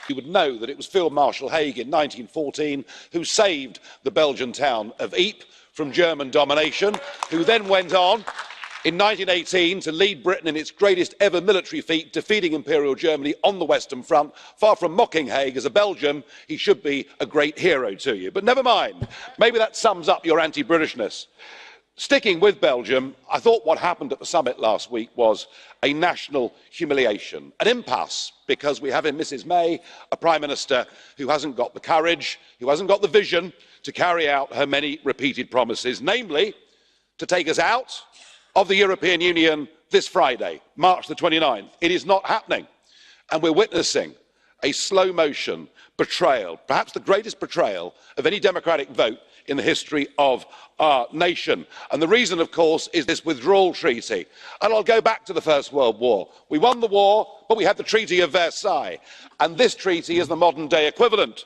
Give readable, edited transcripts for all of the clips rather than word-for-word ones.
You would know that it was Field Marshal Haig in 1914 who saved the Belgian town of Ypres from German domination, who then went on in 1918 to lead Britain in its greatest ever military feat, defeating Imperial Germany on the Western Front. Far from mocking Haig, as a Belgian, he should be a great hero to you. But never mind, maybe that sums up your anti-Britishness. Sticking with Belgium, I thought what happened at the summit last week was a national humiliation, an impasse, because we have in Mrs May a Prime Minister who hasn't got the courage, who hasn't got the vision to carry out her many repeated promises, namely to take us out of the European Union this Friday, March the 29th. It is not happening, and we're witnessing a slow motion betrayal, perhaps the greatest betrayal of any democratic vote in the history of our nation. And the reason, of course, is this withdrawal treaty. And I'll go back to the First World War. We won the war, but we had the Treaty of Versailles, and this treaty is the modern day equivalent.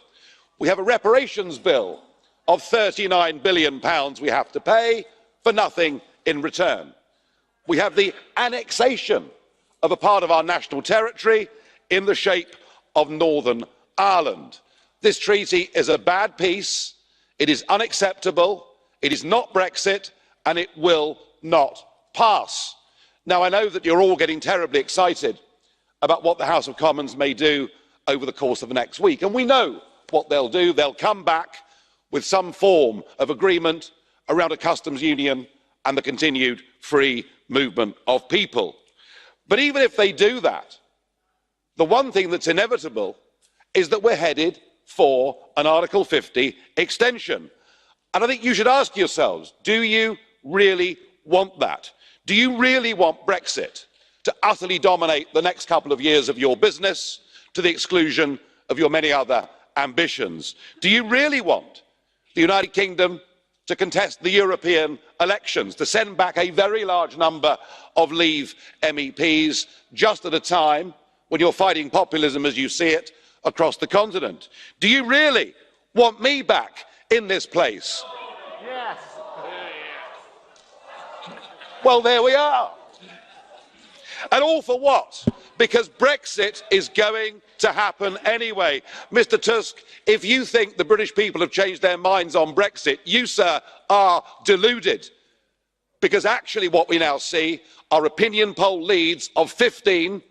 We have a reparations bill of £39 billion we have to pay for nothing in return. We have the annexation of a part of our national territory in the shape of Northern Ireland. This treaty is a bad piece. It is unacceptable, it is not Brexit, and it will not pass. Now, I know that you're all getting terribly excited about what the House of Commons may do over the course of the next week, and we know what they'll do. They'll come back with some form of agreement around a customs union and the continued free movement of people. But even if they do that, the one thing that's inevitable is that we're headed for an Article 50 extension. And I think you should ask yourselves, do you really want that? Do you really want Brexit to utterly dominate the next couple of years of your business to the exclusion of your many other ambitions? Do you really want the United Kingdom to contest the European elections, to send back a very large number of Leave MEPs just at a time when you're fighting populism as you see it across the continent? Do you really want me back in this place? Yes. Well, there we are. And all for what? Because Brexit is going to happen anyway. Mr Tusk, if you think the British people have changed their minds on Brexit, you, sir, are deluded. Because actually what we now see are opinion poll leads of 15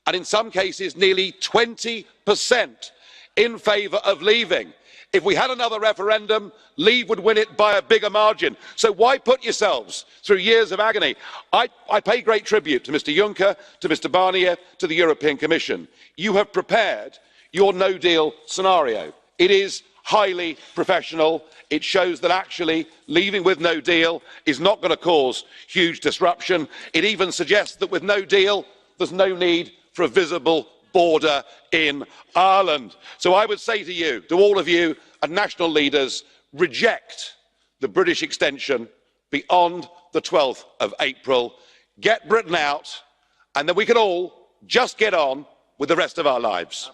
and in some cases nearly 20% in favour of leaving. If we had another referendum, Leave would win it by a bigger margin. So why put yourselves through years of agony? I pay great tribute to Mr Juncker, to Mr Barnier, to the European Commission. You have prepared your no-deal scenario. It is highly professional. It shows that actually leaving with no deal is not going to cause huge disruption. It even suggests that with no deal, there's no need for a visible border in Ireland. So I would say to you, to all of you and national leaders, reject the British extension beyond the 12th of April, get Britain out, and then we can all just get on with the rest of our lives.